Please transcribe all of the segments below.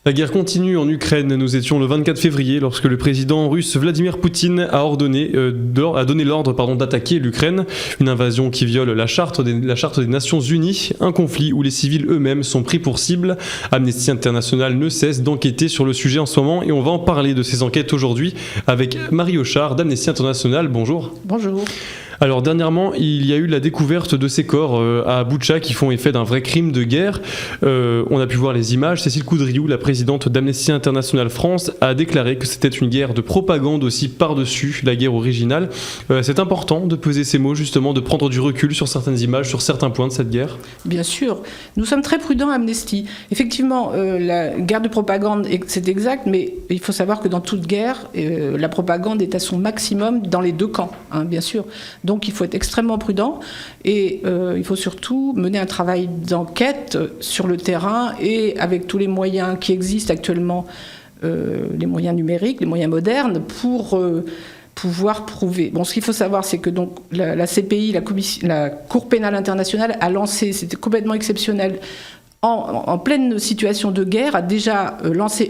La guerre continue en Ukraine. Nous étions le 24 février lorsque le président russe Vladimir Poutine a donné l'ordre d'attaquer l'Ukraine. Une invasion qui viole la charte des Nations Unies. Un conflit où les civils eux-mêmes sont pris pour cible. Amnesty International ne cesse d'enquêter sur le sujet en ce moment et on va en parler de ces enquêtes aujourd'hui avec Marie Hochard d'Amnesty International. Bonjour. Bonjour. Alors dernièrement, il y a eu la découverte de ces corps à Boutcha qui font effet d'un vrai crime de guerre. On a pu voir les images. Cécile Coudriou, la présidente d'Amnesty International France, a déclaré que c'était une guerre de propagande aussi par-dessus la guerre originale. C'est important de peser ces mots, justement, de prendre du recul sur certaines images, sur certains points de cette guerre. Bien sûr. Nous sommes très prudents à Amnesty. Effectivement, la guerre de propagande, c'est exact, mais il faut savoir que dans toute guerre, la propagande est à son maximum dans les deux camps, hein, bien sûr. Donc il faut être extrêmement prudent et il faut surtout mener un travail d'enquête sur le terrain et avec tous les moyens qui existent actuellement, les moyens numériques, les moyens modernes, pour pouvoir prouver. Bon, ce qu'il faut savoir, c'est que donc, la CPI, la Cour pénale internationale, a lancé, c'était complètement exceptionnel, en pleine situation de guerre, a déjà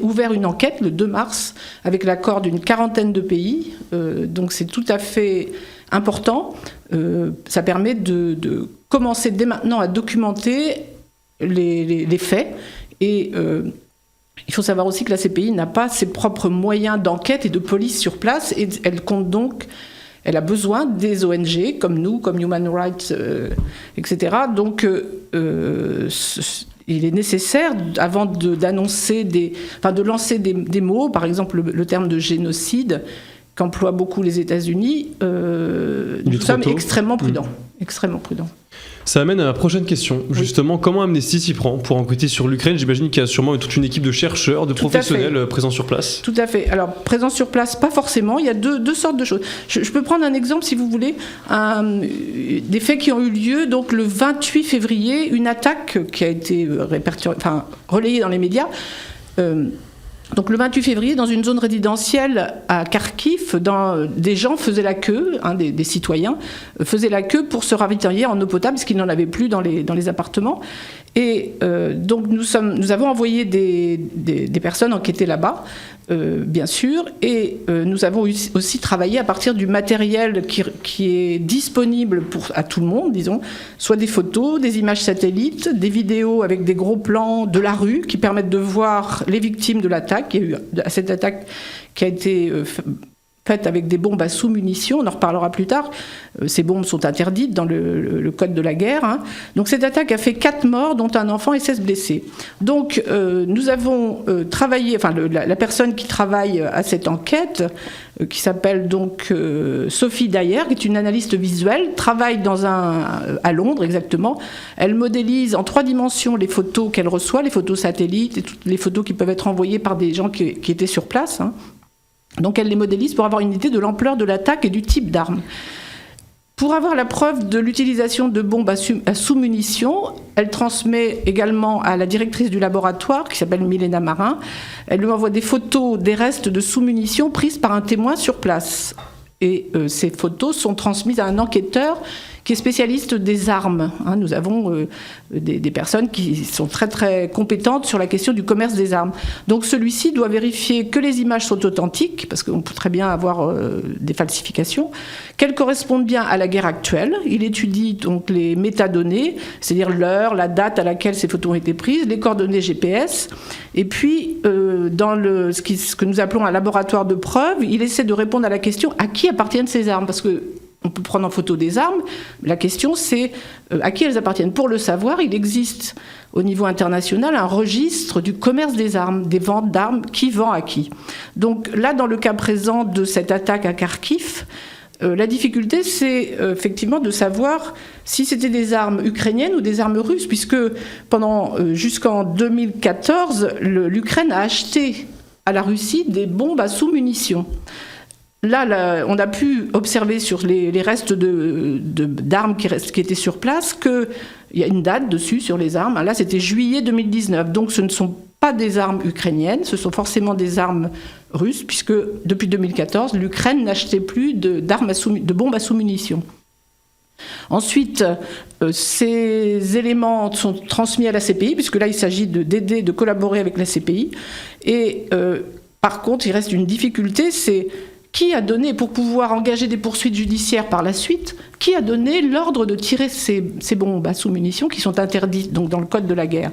ouvert une enquête le 2 mars avec l'accord d'une quarantaine de pays. Donc c'est tout à fait important. Ça permet de commencer dès maintenant à documenter les faits. Et il faut savoir aussi que la CPI n'a pas ses propres moyens d'enquête et de police sur place. Et elle a besoin des ONG comme nous, comme Human Rights, etc. Donc il est nécessaire, avant de lancer des mots, par exemple le terme de génocide, qu'emploient beaucoup les États-Unis, nous sommes extrêmement prudents. Extrêmement prudents. Ça amène à ma prochaine question. Oui. Justement, comment Amnesty s'y prend pour enquêter sur l'Ukraine? J'imagine qu'il y a sûrement toute une équipe de chercheurs, de professionnels présents sur place. Tout à fait. Alors, présents sur place, pas forcément. Il y a deux sortes de choses. Je peux prendre un exemple, si vous voulez, des faits qui ont eu lieu. Donc, le 28 février, une attaque qui a été relayée dans les médias. Donc le 28 février, dans une zone résidentielle à Kharkiv, des gens faisaient la queue, des citoyens faisaient la queue pour se ravitailler en eau potable parce qu'ils n'en avaient plus dans les appartements. Et donc nous avons envoyé des personnes enquêter là-bas, bien sûr, et nous avons aussi travaillé à partir du matériel qui est disponible à tout le monde, disons, soit des photos, des images satellites, des vidéos avec des gros plans de la rue qui permettent de voir les victimes de l'attaque. Il y a eu cette attaque qui a été faite avec des bombes à sous-munitions, on en reparlera plus tard. Ces bombes sont interdites dans le code de la guerre. Hein. Donc cette attaque a fait 4 morts, dont un enfant et 16 blessés. Donc nous avons travaillé, la personne qui travaille à cette enquête, qui s'appelle donc Sophie Dayer, qui est une analyste visuelle, travaille à Londres exactement. Elle modélise en 3 dimensions les photos qu'elle reçoit, les photos satellites et toutes les photos qui peuvent être envoyées par des gens qui étaient sur place. Hein. Donc elle les modélise pour avoir une idée de l'ampleur de l'attaque et du type d'arme. Pour avoir la preuve de l'utilisation de bombes à sous-munitions, elle transmet également à la directrice du laboratoire, qui s'appelle Milena Marin. Elle lui envoie des photos des restes de sous-munitions prises par un témoin sur place. Et ces photos sont transmises à un enquêteur qui est spécialiste des armes. Hein, nous avons des personnes qui sont très très compétentes sur la question du commerce des armes. Donc celui-ci doit vérifier que les images sont authentiques, parce qu'on peut très bien avoir des falsifications, qu'elles correspondent bien à la guerre actuelle. Il étudie donc les métadonnées, c'est-à-dire l'heure, la date à laquelle ces photos ont été prises, les coordonnées GPS, et puis dans ce que nous appelons un laboratoire de preuves, il essaie de répondre à la question à qui appartiennent ces armes, parce que on peut prendre en photo des armes. La question, c'est à qui elles appartiennent. Pour le savoir, il existe au niveau international un registre du commerce des armes, des ventes d'armes, qui vend à qui. Donc là, dans le cas présent de cette attaque à Kharkiv, la difficulté, c'est effectivement de savoir si c'était des armes ukrainiennes ou des armes russes, puisque jusqu'en 2014, l'Ukraine a acheté à la Russie des bombes à sous-munitions. Là, on a pu observer sur les restes d'armes qui étaient sur place qu'il y a une date dessus sur les armes. Là, c'était juillet 2019. Donc, ce ne sont pas des armes ukrainiennes, ce sont forcément des armes russes, puisque depuis 2014, l'Ukraine n'achetait plus de bombes à sous-munitions. Ensuite, ces éléments sont transmis à la CPI, puisque là, il s'agit d'aider, de collaborer avec la CPI. Et par contre, il reste une difficulté, c'est qui a donné, pour pouvoir engager des poursuites judiciaires par la suite, qui a donné l'ordre de tirer ces bombes à sous-munitions qui sont interdites donc dans le code de la guerre.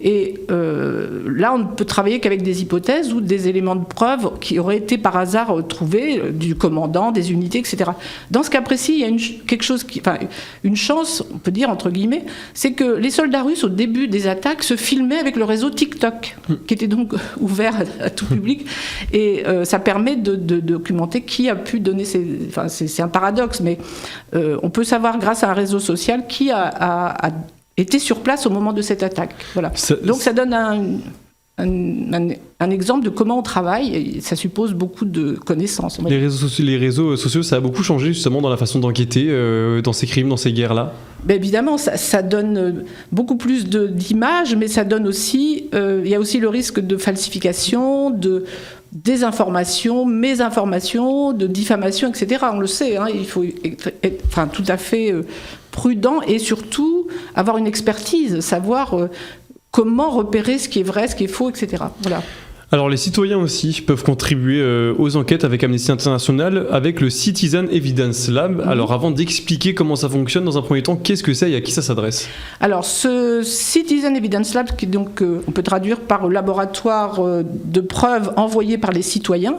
Et là, on ne peut travailler qu'avec des hypothèses ou des éléments de preuve qui auraient été par hasard trouvés du commandant, des unités, etc. Dans ce cas précis, il y a une chance, on peut dire entre guillemets, c'est que les soldats russes, au début des attaques, se filmaient avec le réseau TikTok, qui était donc ouvert à tout public. Et ça permet de documenter qui a pu donner c'est un paradoxe, mais on peut savoir grâce à un réseau social qui a été sur place au moment de cette attaque. Voilà. Donc ça donne un exemple de comment on travaille, et ça suppose beaucoup de connaissances. Les réseaux sociaux, ça a beaucoup changé justement dans la façon d'enquêter dans ces crimes, dans ces guerres-là. Ben évidemment, ça donne beaucoup plus d'images, mais ça donne aussi, il y a aussi le risque de falsification, de désinformation, mésinformation, de diffamation, etc. On le sait, hein, il faut être tout à fait prudent et surtout avoir une expertise, savoir comment repérer ce qui est vrai, ce qui est faux, etc. Voilà. Alors les citoyens aussi peuvent contribuer aux enquêtes avec Amnesty International avec le Citizen Evidence Lab. Alors avant d'expliquer comment ça fonctionne, dans un premier temps, qu'est-ce que c'est et à qui ça s'adresse ? Alors ce Citizen Evidence Lab, qui donc on peut traduire par laboratoire de preuves envoyées par les citoyens.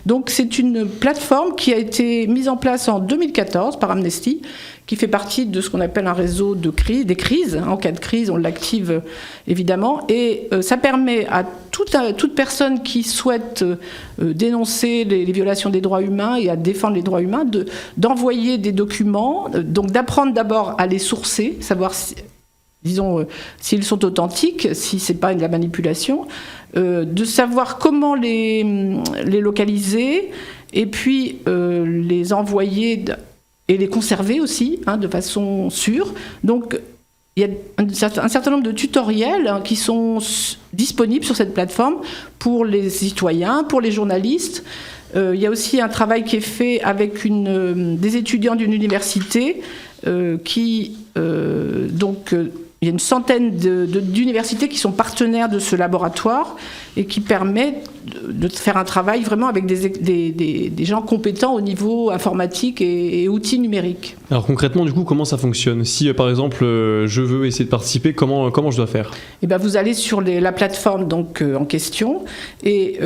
Donc c'est une plateforme qui a été mise en place en 2014 par Amnesty, qui fait partie de ce qu'on appelle un réseau des crises. En cas de crise, on l'active évidemment. Et ça permet à toute personne qui souhaite dénoncer les violations des droits humains et à défendre les droits humains, d'envoyer des documents, donc d'apprendre d'abord à les sourcer, savoir s'ils sont authentiques, si ce n'est pas de la manipulation, de savoir comment les localiser, et puis les envoyer et les conserver aussi, de façon sûre. Donc, il y a un certain nombre de tutoriels qui sont disponibles sur cette plateforme pour les citoyens, pour les journalistes. Il y a aussi un travail qui est fait avec des étudiants d'une université il y a une centaine d'universités qui sont partenaires de ce laboratoire et qui permet de faire un travail vraiment avec des gens compétents au niveau informatique et outils numériques. Alors concrètement, du coup, comment ça fonctionne ? Si par exemple je veux essayer de participer, comment je dois faire ? Eh bien, vous allez sur la plateforme donc, en question et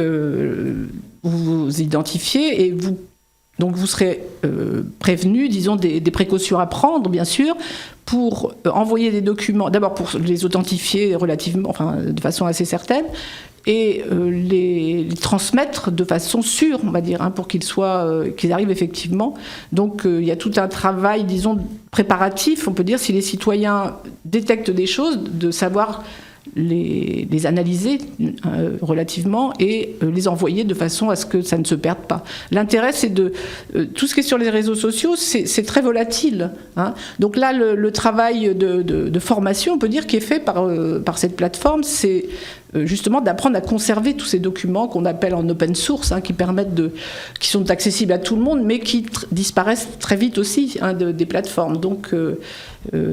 vous vous identifiez et vous serez prévenu, disons, des précautions à prendre, bien sûr, pour envoyer des documents, d'abord pour les authentifier de façon assez certaine, et les transmettre de façon sûre, on va dire, pour qu'ils arrivent effectivement. Donc il y a tout un travail, disons, préparatif, on peut dire, si les citoyens détectent des choses, de savoir les analyser relativement et les envoyer de façon à ce que ça ne se perde pas. L'intérêt, c'est tout ce qui est sur les réseaux sociaux, c'est très volatile. Donc là, le travail de formation, on peut dire, qui est fait par cette plateforme, c'est justement d'apprendre à conserver tous ces documents qu'on appelle en open source, qui sont accessibles à tout le monde, mais qui disparaissent très vite aussi des plateformes. Donc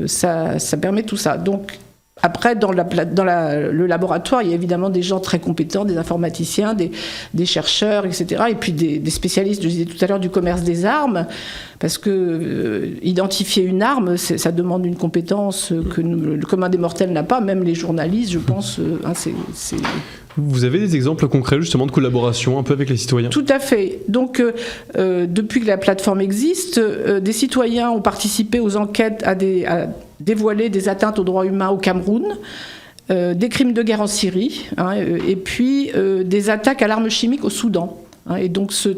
ça permet tout ça. Donc après, dans le laboratoire, il y a évidemment des gens très compétents, des informaticiens, des chercheurs, etc. Et puis des spécialistes, je disais tout à l'heure, du commerce des armes, parce que identifier une arme, ça demande une compétence que le commun des mortels n'a pas, même les journalistes, je pense. Vous avez des exemples concrets justement de collaboration un peu avec les citoyens ? Tout à fait. Donc, depuis que la plateforme existe, des citoyens ont participé aux enquêtes à dévoiler des atteintes aux droits humains au Cameroun, des crimes de guerre en Syrie, et puis des attaques à l'arme chimique au Soudan. Et donc ce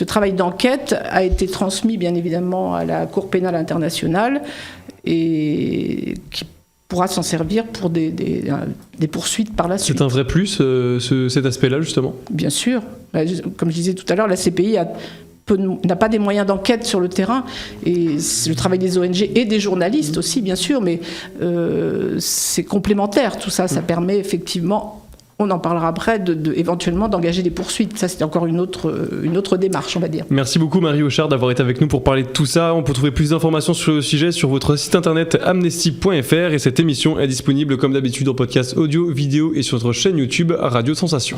travail d'enquête a été transmis bien évidemment à la Cour pénale internationale et qui pourra s'en servir pour des poursuites par la suite. C'est un vrai plus, cet aspect-là, justement ? Bien sûr. Comme je disais tout à l'heure, la CPI n'a pas des moyens d'enquête sur le terrain, et c'est le travail des ONG et des journalistes aussi, bien sûr, mais c'est complémentaire, tout ça. Ça permet effectivement on en parlera après, éventuellement d'engager des poursuites. Ça, c'est encore une autre démarche, on va dire. Merci beaucoup Marie Hochard d'avoir été avec nous pour parler de tout ça. On peut trouver plus d'informations sur le sujet sur votre site internet amnesty.fr et cette émission est disponible comme d'habitude en podcast audio, vidéo et sur notre chaîne YouTube Radio Sensation.